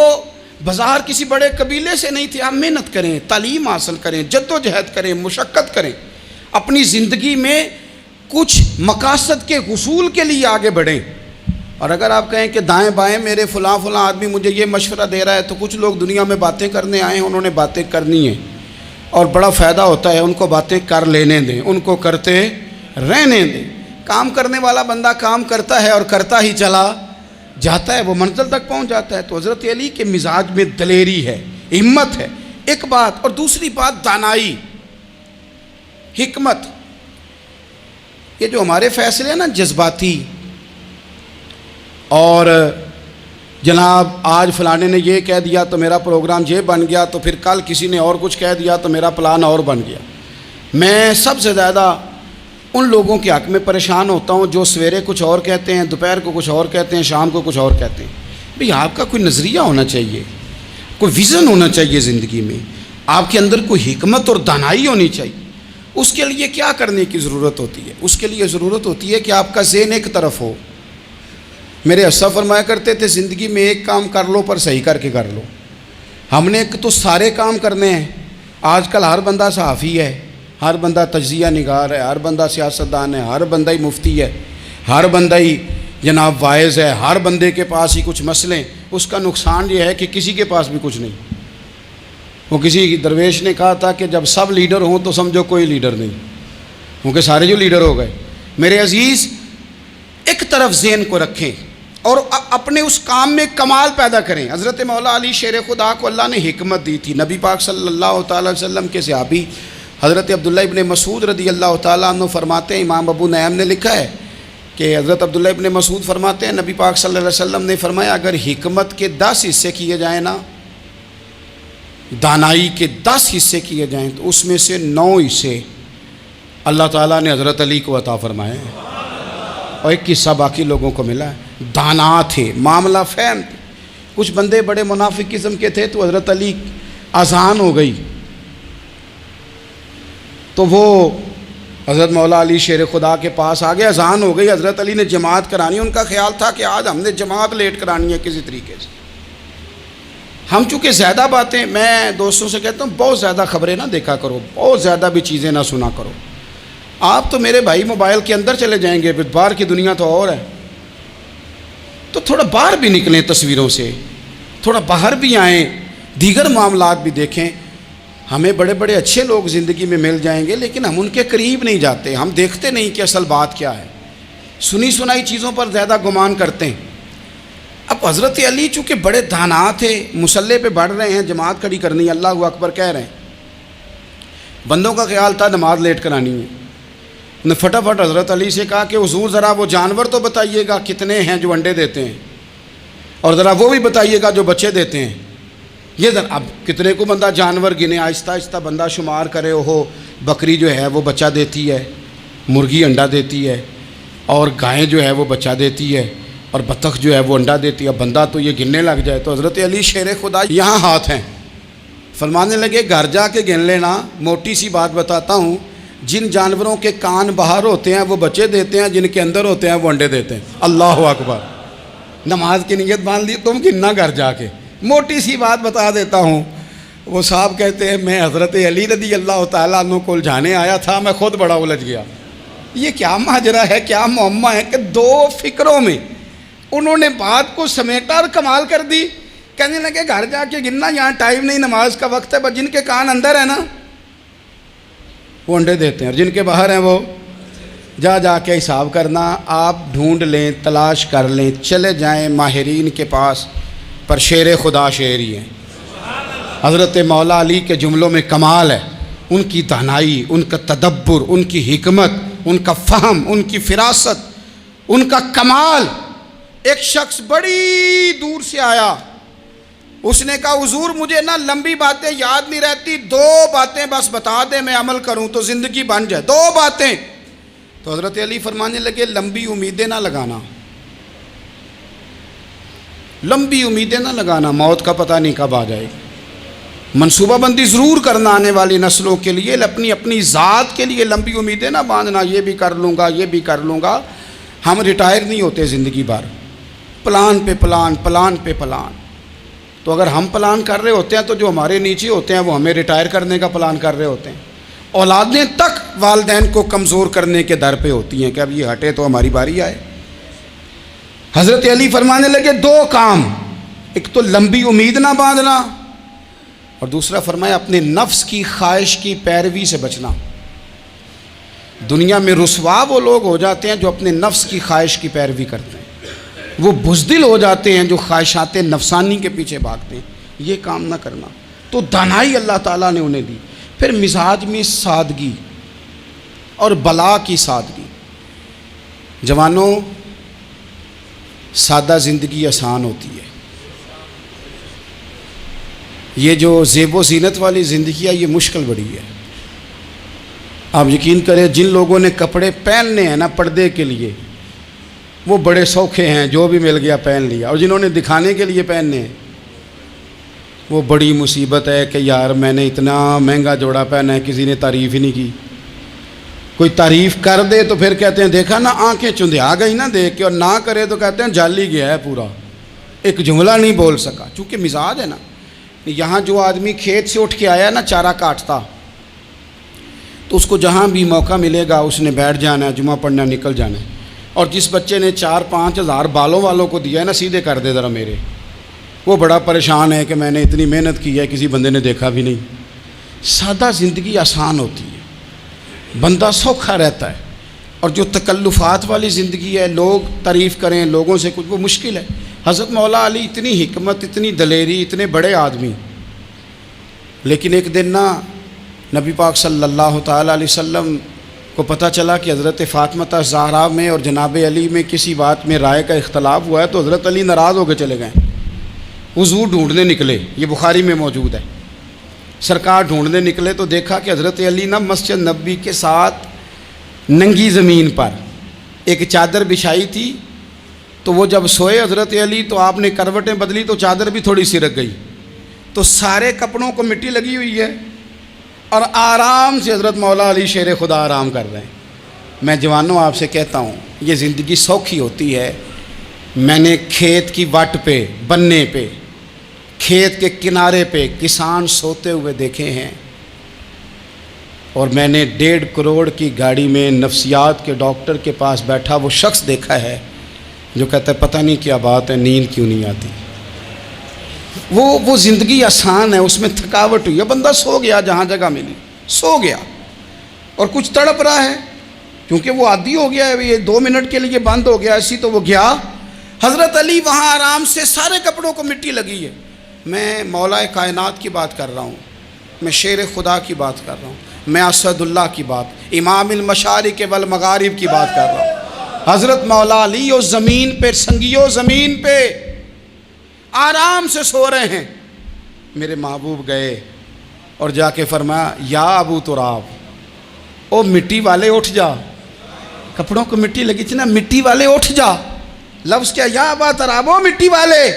بازار کسی بڑے قبیلے سے نہیں تھے. آپ محنت کریں، تعلیم حاصل کریں، جد و جہد کریں، مشقت کریں، اپنی زندگی میں کچھ مقاصد کے حصول کے لیے آگے بڑھیں. اور اگر آپ کہیں کہ دائیں بائیں میرے فلاں آدمی مجھے یہ مشورہ دے رہا ہے، تو کچھ لوگ دنیا میں باتیں کرنے آئے ہیں، انہوں نے باتیں کرنی ہیں اور بڑا فائدہ ہوتا ہے. ان کو باتیں کر لینے دیں، ان کو کرتے رہنے دیں. کام کرنے والا بندہ کام کرتا ہے اور کرتا ہی چلا جاتا ہے، وہ منزل تک پہنچ جاتا ہے. تو حضرت علی کے مزاج میں دلیری ہے، ہمت ہے، ایک بات. اور دوسری بات دانائی، حکمت. یہ جو ہمارے فیصلے ہیں نا جذباتی، اور جناب آج فلانے نے یہ کہہ دیا تو میرا پروگرام یہ بن گیا، تو پھر کل کسی نے اور کچھ کہہ دیا تو میرا پلان اور بن گیا. میں سب سے زیادہ ان لوگوں کے حق میں پریشان ہوتا ہوں جو سویرے کچھ اور کہتے ہیں، دوپہر کو کچھ اور کہتے ہیں، شام کو کچھ اور کہتے ہیں. بھئی آپ کا کوئی نظریہ ہونا چاہیے، کوئی ویژن ہونا چاہیے زندگی میں، آپ کے اندر کوئی حکمت اور دانائی ہونی چاہیے. اس کے لیے کیا کرنے کی ضرورت ہوتی ہے؟ اس کے لیے ضرورت ہوتی ہے کہ آپ کا ذہن ایک طرف ہو. میرے اسا فرمایا کرتے تھے زندگی میں ایک کام کر لو پر صحیح کر کے کر لو. ہم نے تو سارے کام کرنے ہیں. آج کل ہر بندہ صحافی ہے، ہر بندہ تجزیہ نگار ہے، ہر بندہ سیاستدان ہے، ہر بندہ ہی مفتی ہے، ہر بندہ ہی جناب واعظ ہے، ہر بندے کے پاس ہی کچھ مسئلے. اس کا نقصان یہ ہے کہ کسی کے پاس بھی کچھ نہیں. وہ کسی درویش نے کہا تھا کہ جب سب لیڈر ہوں تو سمجھو کوئی لیڈر نہیں، کیونکہ سارے جو لیڈر ہو گئے. میرے عزیز ایک طرف ذہن کو رکھیں اور اپنے اس کام میں کمال پیدا کریں. حضرت مولا علی شیر خدا کو اللہ نے حکمت دی تھی. نبی پاک صلی اللہ تعالی وسلم کے صحابی حضرت عبداللہ ابن مسعود رضی اللہ تعالیٰ عنہ فرماتے ہیں، امام ابو نعیم نے لکھا ہے کہ حضرت عبداللہ ابن مسعود فرماتے ہیں نبی پاک صلی اللہ علیہ وسلم نے فرمایا اگر حکمت کے 10 حصے کیے جائیں نا، دانائی کے 10 حصے کیے جائیں، تو اس میں سے 9 حصے اللہ تعالیٰ نے حضرت علی کو عطا فرمائے ہیں، اور ایک حصہ باقی لوگوں کو ملا ہے. دانا تھے، معاملہ فہم تھے. کچھ بندے بڑے منافق قسم کے تھے، تو حضرت علی اذان ہو گئی تو وہ حضرت مولا علی شیر خدا کے پاس آ گئے. اذان ہو گئی، حضرت علی نے جماعت کرانی. ان کا خیال تھا کہ آج ہم نے جماعت لیٹ کرانی ہے کسی طریقے سے. ہم چونکہ زیادہ باتیں، میں دوستوں سے کہتا ہوں بہت زیادہ خبریں نہ دیکھا کرو، بہت زیادہ بھی چیزیں نہ سنا کرو. آپ تو میرے بھائی موبائل کے اندر چلے جائیں گے، باہر کی دنیا تو اور ہے. تو تھوڑا باہر بھی نکلیں تصویروں سے، تھوڑا باہر بھی آئیں، دیگر معاملات بھی دیکھیں. ہمیں بڑے بڑے اچھے لوگ زندگی میں مل جائیں گے، لیکن ہم ان کے قریب نہیں جاتے. ہم دیکھتے نہیں کہ اصل بات کیا ہے، سنی سنائی چیزوں پر زیادہ گمان کرتے ہیں. اب حضرت علی چونکہ بڑے دانا تھے، مسلح پہ بڑھ رہے ہیں، جماعت کھڑی کرنی، اللہ اکبر کہہ رہے ہیں. بندوں کا خیال تھا نماز لیٹ کرانی ہے. نے فٹافٹ حضرت علی سے کہا کہ حضور ذرا وہ جانور تو بتائیے گا کتنے ہیں جو انڈے دیتے ہیں، اور ذرا وہ بھی بتائیے گا جو بچے دیتے ہیں. یہ ذرا اب کتنے کو بندہ جانور گنے، آہستہ آہستہ بندہ شمار کرے. وہ بکری جو ہے وہ بچہ دیتی ہے، مرغی انڈا دیتی ہے، اور گائیں جو ہے وہ بچہ دیتی ہے، اور بطخ جو ہے وہ انڈا دیتی ہے. بندہ تو یہ گننے لگ جائے. تو حضرت علی شیر خدا یہاں ہاتھ ہیں، فرمانے لگے گھر جا کے گن لینا. موٹی سی بات بتاتا ہوں، جن جانوروں کے کان باہر ہوتے ہیں وہ بچے دیتے ہیں، جن کے اندر ہوتے ہیں وہ انڈے دیتے ہیں. اللہ اکبر. نماز کی نیت مان لی، تم گننا گھر جا کے. موٹی سی بات بتا دیتا ہوں. وہ صاحب کہتے ہیں میں حضرت علی رضی اللہ تعالیٰ عنہ کو الجھانے آیا تھا، میں خود بڑا الجھ گیا. یہ کیا ماجرا ہے، کیا معمہ ہے کہ 2 فکروں میں انہوں نے بات کو سمیٹا اور کمال کر دی. کہنے لگے گھر جا کے گننا، یہاں ٹائم نہیں، نماز کا وقت ہے. بس جن کے کان اندر ہے نا وہ انڈے دیتے ہیں، اور جن کے باہر ہیں وہ جا جا کے حساب کرنا، آپ ڈھونڈ لیں، تلاش کر لیں، چلے جائیں ماہرین کے پاس، پر شیر خدا شیر ہی ہیں۔ حضرت مولا علی کے جملوں میں کمال ہے، ان کی دانائی، ان کا تدبر، ان کی حکمت، ان کا فہم، ان کی فراست، ان کا کمال۔ ایک شخص بڑی دور سے آیا، اس نے کہا حضور مجھے نا لمبی باتیں یاد نہیں رہتی، 2 باتیں بس بتا دیں میں عمل کروں تو زندگی بن جائے، 2 باتیں۔ تو حضرت علی فرمانے لگے لمبی امیدیں نہ لگانا، لمبی امیدیں نہ لگانا، موت کا پتہ نہیں کب آ جائے گی۔ منصوبہ بندی ضرور کرنا آنے والی نسلوں کے لیے، اپنی ذات کے لیے لمبی امیدیں نہ باندھنا، یہ بھی کر لوں گا، یہ بھی کر لوں گا۔ ہم ریٹائر نہیں ہوتے زندگی بھر، پلان پہ پلان، پلان پہ پلان۔ تو اگر ہم پلان کر رہے ہوتے ہیں تو جو ہمارے نیچے ہوتے ہیں وہ ہمیں ریٹائر کرنے کا پلان کر رہے ہوتے ہیں۔ اولادیں تک والدین کو کمزور کرنے کے در پہ ہوتی ہیں کہ اب یہ ہٹے تو ہماری باری آئے۔ حضرت علی فرمانے لگے 2 کام، ایک تو لمبی امید نہ باندھنا، اور دوسرا فرمایا اپنے نفس کی خواہش کی پیروی سے بچنا۔ دنیا میں رسوا وہ لوگ ہو جاتے ہیں جو اپنے نفس کی خواہش کی پیروی کرتے ہیں، وہ بزدل ہو جاتے ہیں جو خواہشات نفسانی کے پیچھے بھاگتے ہیں۔ یہ کام نہ کرنا۔ تو دانائی اللہ تعالیٰ نے انہیں دی۔ پھر مزاج میں سادگی اور بلا کی سادگی۔ جوانوں، سادہ زندگی آسان ہوتی ہے۔ یہ جو زیب و زینت والی زندگی ہے یہ مشکل بڑی ہے۔ آپ یقین کریں جن لوگوں نے کپڑے پہننے ہیں نا پردے کے لیے، وہ بڑے سوکھے ہیں، جو بھی مل گیا پہن لیا، اور جنہوں نے دکھانے کے لیے پہننے ہیں وہ بڑی مصیبت ہے کہ یار میں نے اتنا مہنگا جوڑا پہنا ہے، کسی نے تعریف ہی نہیں کی۔ کوئی تعریف کر دے تو پھر کہتے ہیں دیکھا نا آنکھیں چندھیا گئی نا دیکھ کے، اور نہ کرے تو کہتے ہیں جال ہی گیا ہے پورا، ایک جملہ نہیں بول سکا۔ چونکہ مزاج ہے نا، یہاں جو آدمی کھیت سے اٹھ کے آیا نا چارہ کاٹتا، تو اس کو جہاں بھی موقع ملے گا اس نے بیٹھ جانا ہے، جمعہ پڑھنا نکل جانا ہے۔ اور جس بچے نے 4-5 ہزار بالوں والوں کو دیا ہے نا، سیدھے کر دے ذرا میرے، وہ بڑا پریشان ہے کہ میں نے اتنی محنت کی ہے کسی بندے نے دیکھا بھی نہیں۔ سادہ زندگی آسان ہوتی ہے، بندہ سوکھا رہتا ہے، اور جو تکلفات والی زندگی ہے، لوگ تعریف کریں، لوگوں سے کچھ، وہ مشکل ہے۔ حضرت مولا علی اتنی حکمت، اتنی دلیری، اتنے بڑے آدمی، لیکن ایک دن نا نبی پاک صلی اللہ تعالیٰ علیہ وسلم کو پتہ چلا کہ حضرت فاطمہ زہرا میں اور جناب علی میں کسی بات میں رائے کا اختلاف ہوا ہے، تو حضرت علی ناراض ہو کے چلے گئے، حضور ڈھونڈنے نکلے، یہ بخاری میں موجود ہے۔ سرکار ڈھونڈنے نکلے تو دیکھا کہ حضرت علی نا مسجد نبوی کے ساتھ ننگی زمین پر ایک چادر بچھائی تھی، تو وہ جب سوئے حضرت علی تو آپ نے کروٹیں بدلی تو چادر بھی تھوڑی سرک گئی، تو سارے کپڑوں کو مٹی لگی ہوئی ہے، اور آرام سے حضرت مولا علی شیر خدا آرام کر رہے ہیں۔ میں جوانوں آپ سے کہتا ہوں یہ زندگی سوکھی ہوتی ہے۔ میں نے کھیت کی وٹ پہ، بننے پہ، کھیت کے کنارے پہ کسان سوتے ہوئے دیکھے ہیں، اور میں نے 1.5 کروڑ کی گاڑی میں نفسیات کے ڈاکٹر کے پاس بیٹھا وہ شخص دیکھا ہے جو کہتا ہے پتہ نہیں کیا بات ہے، نیند کیوں نہیں آتی۔ وہ زندگی آسان ہے، اس میں تھکاوٹ ہوئی ہے، بندہ سو گیا جہاں جگہ ملی، سو گیا، اور کچھ تڑپ رہا ہے کیونکہ وہ عادی ہو گیا ہے، یہ 2 منٹ کے لیے بند ہو گیا ایسی، تو وہ گیا۔ حضرت علی وہاں آرام سے، سارے کپڑوں کو مٹی لگی ہے۔ میں مولا کائنات کی بات کر رہا ہوں، میں شیر خدا کی بات کر رہا ہوں، میں اسد اللہ کی بات، امام المشارق والمغارب کی بات کر رہا ہوں۔ حضرت مولا علی اس زمین پہ، سنگیو زمین پہ آرام سے سو رہے ہیں۔ میرے محبوب گئے اور جا کے فرمایا یا ابو تراب، او مٹی والے اٹھ جا، کپڑوں کو مٹی لگی تھی نا، مٹی والے اٹھ جا، لفظ کیا، یا ابا تراب، او مٹی والے۔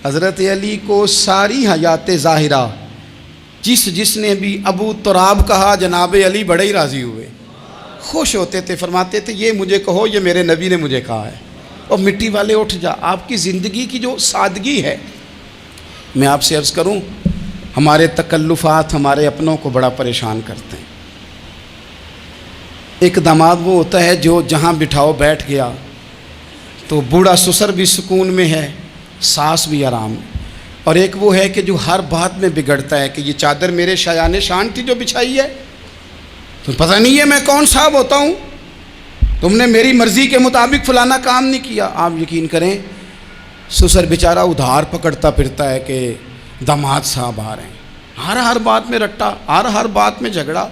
حضرت علی کو ساری حیات ظاہرہ جس نے بھی ابو تراب کہا جناب علی بڑے ہی راضی ہوئے، خوش ہوتے تھے، فرماتے تھے یہ مجھے کہو، یہ میرے نبی نے مجھے کہا ہے، اور مٹی والے اٹھ جا۔ آپ کی زندگی کی جو سادگی ہے، میں آپ سے عرض کروں ہمارے تکلفات ہمارے اپنوں کو بڑا پریشان کرتے ہیں۔ ایک داماد وہ ہوتا ہے جو جہاں بٹھاؤ بیٹھ گیا، تو بوڑھا سسر بھی سکون میں ہے، ساس بھی آرام میں، اور ایک وہ ہے کہ جو ہر بات میں بگڑتا ہے کہ یہ چادر میرے شایان شان تھی جو بچھائی ہے، تو پتہ نہیں ہے میں کون صاحب ہوتا ہوں، تم نے میری مرضی کے مطابق فلانا کام نہیں کیا. آپ یقین کریں سسر بیچارہ ادھار پکڑتا پھرتا ہے کہ داماد صاحب آ رہے ہیں، ہر بات میں رٹا، ہر بات میں جھگڑا.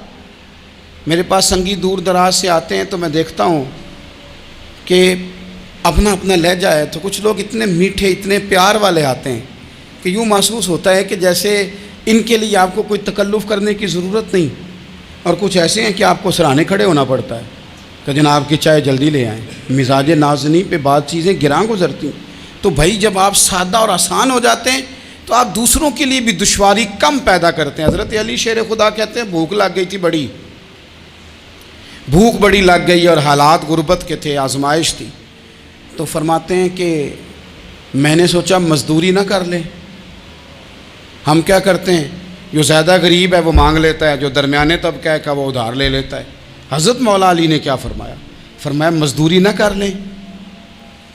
میرے پاس سنگی دور دراز سے آتے ہیں تو میں دیکھتا ہوں کہ اپنا لہجہ ہے، تو کچھ لوگ اتنے میٹھے اتنے پیار والے آتے ہیں کہ یوں محسوس ہوتا ہے کہ جیسے ان کے لیے آپ کو کوئی تکلف کرنے کی ضرورت نہیں، اور کچھ ایسے ہیں کہ آپ کو سرانے کھڑے ہونا پڑتا ہے کہ جناب کی چائے جلدی لے آئیں. مزاج نازنی پہ بعض چیزیں گراں گزرتی ہیں. تو بھائی جب آپ سادہ اور آسان ہو جاتے ہیں تو آپ دوسروں کے لیے بھی دشواری کم پیدا کرتے ہیں. حضرت علی شیر خدا کہتے ہیں بھوک لگ گئی تھی، بھوک بڑی لگ گئی اور حالات غربت کے تھے، آزمائش تھی. تو فرماتے ہیں کہ میں نے سوچا مزدوری نہ کر لیں. ہم کیا کرتے ہیں، جو زیادہ غریب ہے وہ مانگ لیتا ہے، جو درمیانے طبقہ ہے کا وہ ادھار لے لیتا ہے. حضرت مولا علی نے کیا فرمایا مزدوری نہ کر لیں،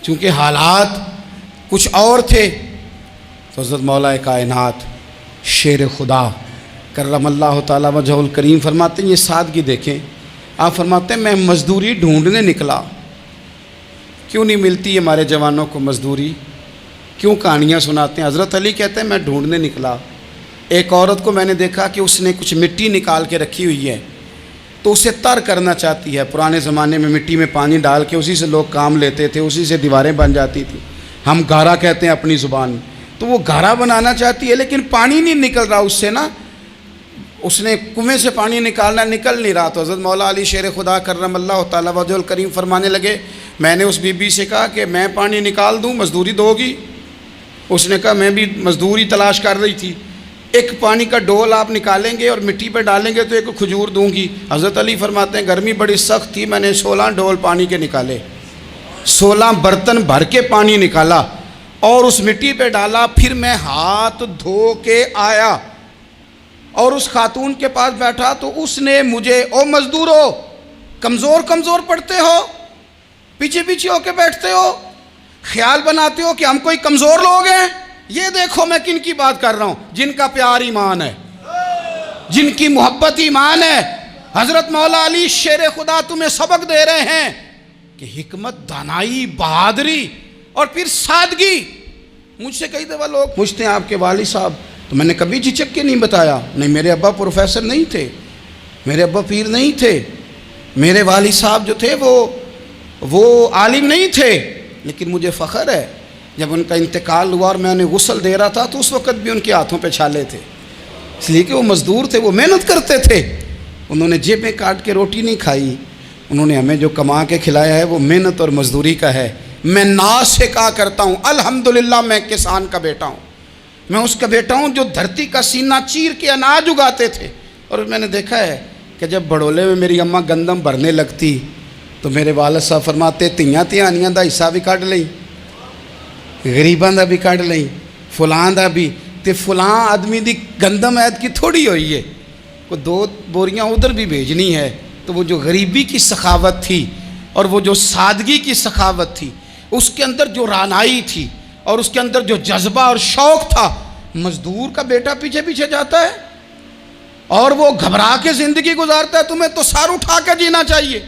چونکہ حالات کچھ اور تھے. تو حضرت مولا کائنات شیر خدا کرم اللہ تعالیٰ وجہہ الکریم فرماتے ہیں، یہ سادگی دیکھیں. آپ فرماتے ہیں میں مزدوری ڈھونڈنے نکلا. کیوں نہیں ملتی ہمارے جوانوں کو مزدوری؟ کیوں کہانیاں سناتے ہیں؟ حضرت علی کہتے ہیں میں ڈھونڈنے نکلا. ایک عورت کو میں نے دیکھا کہ اس نے کچھ مٹی نکال کے رکھی ہوئی ہے، تو اسے تر کرنا چاہتی ہے. پرانے زمانے میں مٹی میں پانی ڈال کے اسی سے لوگ کام لیتے تھے، اسی سے دیواریں بن جاتی تھیں. ہم گارا کہتے ہیں اپنی زبان. تو وہ گارا بنانا چاہتی ہے لیکن پانی نہیں نکل رہا اس سے نا. اس نے کنویں سے پانی نکالنا، نکل نہیں رہا. تو حضرت مولا علی شیر خدا کرم اللہ تعالیٰ وجہ الکریم فرمانے لگے، میں نے اس بی بی سے کہا کہ میں پانی نکال دوں، مزدوری دو گی؟ اس نے کہا میں بھی مزدوری تلاش کر رہی تھی. ایک پانی کا ڈول آپ نکالیں گے اور مٹی پہ ڈالیں گے تو ایک کھجور دوں گی. حضرت علی فرماتے ہیں گرمی بڑی سخت تھی، میں نے 16 ڈول پانی کے نکالے، 16 برتن بھر کے پانی نکالا اور اس مٹی پہ ڈالا. پھر میں ہاتھ دھو کے آیا اور اس خاتون کے پاس بیٹھا تو اس نے مجھے، او مزدورو کمزور پڑتے ہو، پیچھے ہو کے بیٹھتے ہو، خیال بناتے ہو کہ ہم کوئی کمزور لوگ ہیں. یہ دیکھو میں کن کی بات کر رہا ہوں، جن کا پیار ایمان ہے، جن کی محبت ایمان ہے. حضرت مولا علی شیر خدا تمہیں سبق دے رہے ہیں کہ حکمت، دانائی، بہادری اور پھر سادگی. مجھ سے کئی دفعہ لوگ پوچھتے ہیں آپ کے والد صاحب، تو میں نے کبھی جھجک کے نہیں بتایا، نہیں میرے ابا پروفیسر نہیں تھے، میرے ابا پیر نہیں تھے، میرے والد صاحب جو تھے وہ عالم نہیں تھے. لیکن مجھے فخر ہے جب ان کا انتقال ہوا اور میں انہیں غسل دے رہا تھا تو اس وقت بھی ان کے ہاتھوں پہ چھالے تھے، اس لیے کہ وہ مزدور تھے، وہ محنت کرتے تھے. انہوں نے جیبیں کاٹ کے روٹی نہیں کھائی، انہوں نے ہمیں جو کما کے کھلایا ہے وہ محنت اور مزدوری کا ہے. میں ناز سے کہا کرتا ہوں الحمدللہ میں کسان کا بیٹا ہوں، میں اس کا بیٹا ہوں جو دھرتی کا سینہ چیر کے اناج اگاتے تھے. اور میں نے دیکھا ہے کہ جب بڑولے میں میری اماں گندم بھرنے لگتی تو میرے والد صاحب فرماتے تیاں تیانیاں دا حصہ بھی کٹ لیں، غریباں دا بھی کٹ لیں، فلاں دا بھی. تے فلاں آدمی دی گندم عید کی تھوڑی ہوئی ہے، کو 2 بوریاں ادھر بھی بھیجنی ہے. تو وہ جو غریبی کی سخاوت تھی اور وہ جو سادگی کی سخاوت تھی، اس کے اندر جو رانائی تھی اور اس کے اندر جو جذبہ اور شوق تھا، مزدور کا بیٹا پیچھے جاتا ہے اور وہ گھبرا کے زندگی گزارتا ہے. تمہیں تو سار اٹھا کے جینا چاہیے.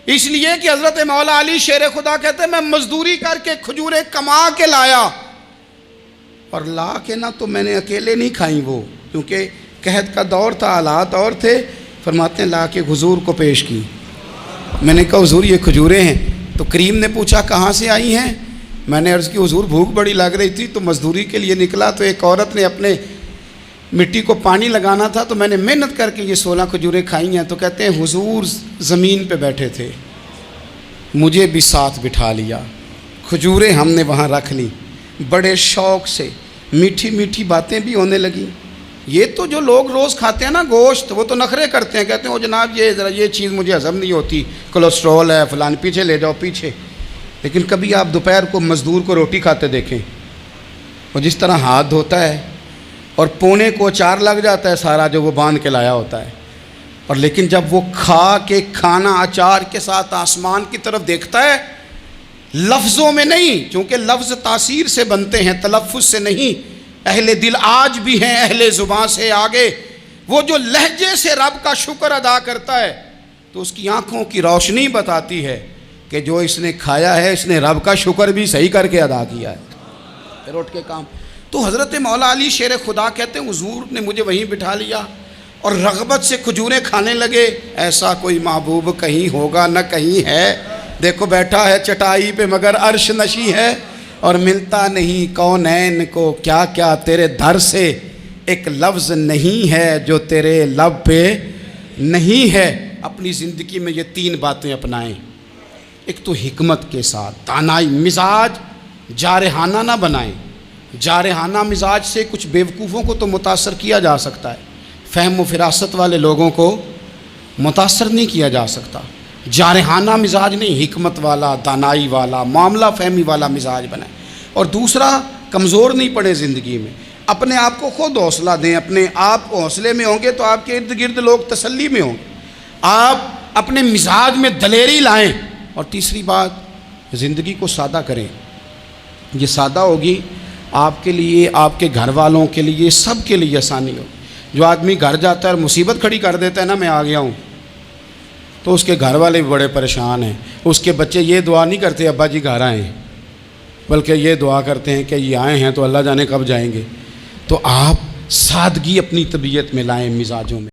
اس لیے کہ حضرت مولا علی شیر خدا کہتے ہیں میں مزدوری کر کے کھجوریں کما کے لایا، اور لا کے نہ تو میں نے اکیلے نہیں کھائیں وہ، کیونکہ قحط کا دور تھا، حالات اور تھے. فرماتے ہیں لا کے حضور کو پیش کی. میں نے کہا حضور یہ کھجوریں ہیں. تو کریم نے پوچھا کہاں سے آئی ہیں؟ میں نے عرض کی حضور بھوک بڑی لگ رہی تھی تو مزدوری کے لیے نکلا، تو ایک عورت نے اپنے مٹی کو پانی لگانا تھا تو میں نے محنت کر کے یہ 16 کھجوریں کھائی ہیں. تو کہتے ہیں حضور زمین پہ بیٹھے تھے، مجھے بھی ساتھ بٹھا لیا، کھجوریں ہم نے وہاں رکھ لی، بڑے شوق سے میٹھی میٹھی باتیں بھی ہونے لگیں. یہ تو جو لوگ روز کھاتے ہیں نا گوشت، وہ تو نخرے کرتے ہیں، کہتے ہیں وہ جناب یہ ذرا یہ چیز مجھے ہضم نہیں ہوتی، کولیسٹرول ہے فلان، پیچھے لے جاؤ پیچھے. لیکن کبھی آپ دوپہر کو مزدور کو روٹی کھاتے دیکھیں، وہ جس طرح ہاتھ دھوتا ہے اور پونے کو اچار لگ جاتا ہے سارا جو وہ باندھ کے لایا ہوتا ہے، اور لیکن جب وہ کھا کے کھانا اچار کے ساتھ آسمان کی طرف دیکھتا ہے، لفظوں میں نہیں، چونکہ لفظ تاثیر سے بنتے ہیں تلفظ سے نہیں. اہل دل آج بھی ہیں اہل زبان سے آگے. وہ جو لہجے سے رب کا شکر ادا کرتا ہے تو اس کی آنکھوں کی روشنی بتاتی ہے کہ جو اس نے کھایا ہے اس نے رب کا شکر بھی صحیح کر کے ادا کیا ہے، پھر اٹھ کے کام۔ تو حضرت مولا علی شیر خدا کہتے ہیں حضور نے مجھے وہیں بٹھا لیا اور رغبت سے کھجوریں کھانے لگے۔ ایسا کوئی محبوب کہیں ہوگا نہ کہیں ہے، دیکھو بیٹھا ہے چٹائی پہ مگر عرش نشی ہے، اور ملتا نہیں کونین کو کیا کیا تیرے در سے ایک لفظ نہیں ہے جو تیرے لب پہ نہیں ہے۔ اپنی زندگی میں یہ 3 باتیں اپنائیں۔ ایک تو حکمت کے ساتھ دانائی، مزاج جارحانہ نہ بنائیں۔ جارحانہ مزاج سے کچھ بیوقوفوں کو تو متاثر کیا جا سکتا ہے، فہم و فراست والے لوگوں کو متاثر نہیں کیا جا سکتا۔ جارحانہ مزاج نہیں، حکمت والا، دانائی والا، معاملہ فہمی والا مزاج بنائیں۔ اور دوسرا، کمزور نہیں پڑے زندگی میں، اپنے آپ کو خود حوصلہ دیں۔ اپنے آپ حوصلے میں ہوں گے تو آپ کے ارد گرد لوگ تسلی میں ہوں گے۔ آپ اپنے مزاج میں دلیری لائیں۔ اور تیسری بات، زندگی کو سادہ کریں۔ یہ سادہ ہوگی آپ کے لیے، آپ کے گھر والوں کے لیے، سب کے لیے آسانی ہو۔ جو آدمی گھر جاتا ہے اور مصیبت کھڑی کر دیتا ہے نا، میں آ گیا ہوں، تو اس کے گھر والے بھی بڑے پریشان ہیں۔ اس کے بچے یہ دعا نہیں کرتے ابا جی گھر آئیں، بلکہ یہ دعا کرتے ہیں کہ یہ آئے ہیں تو اللہ جانے کب جائیں گے۔ تو آپ سادگی اپنی طبیعت میں لائیں، مزاجوں میں۔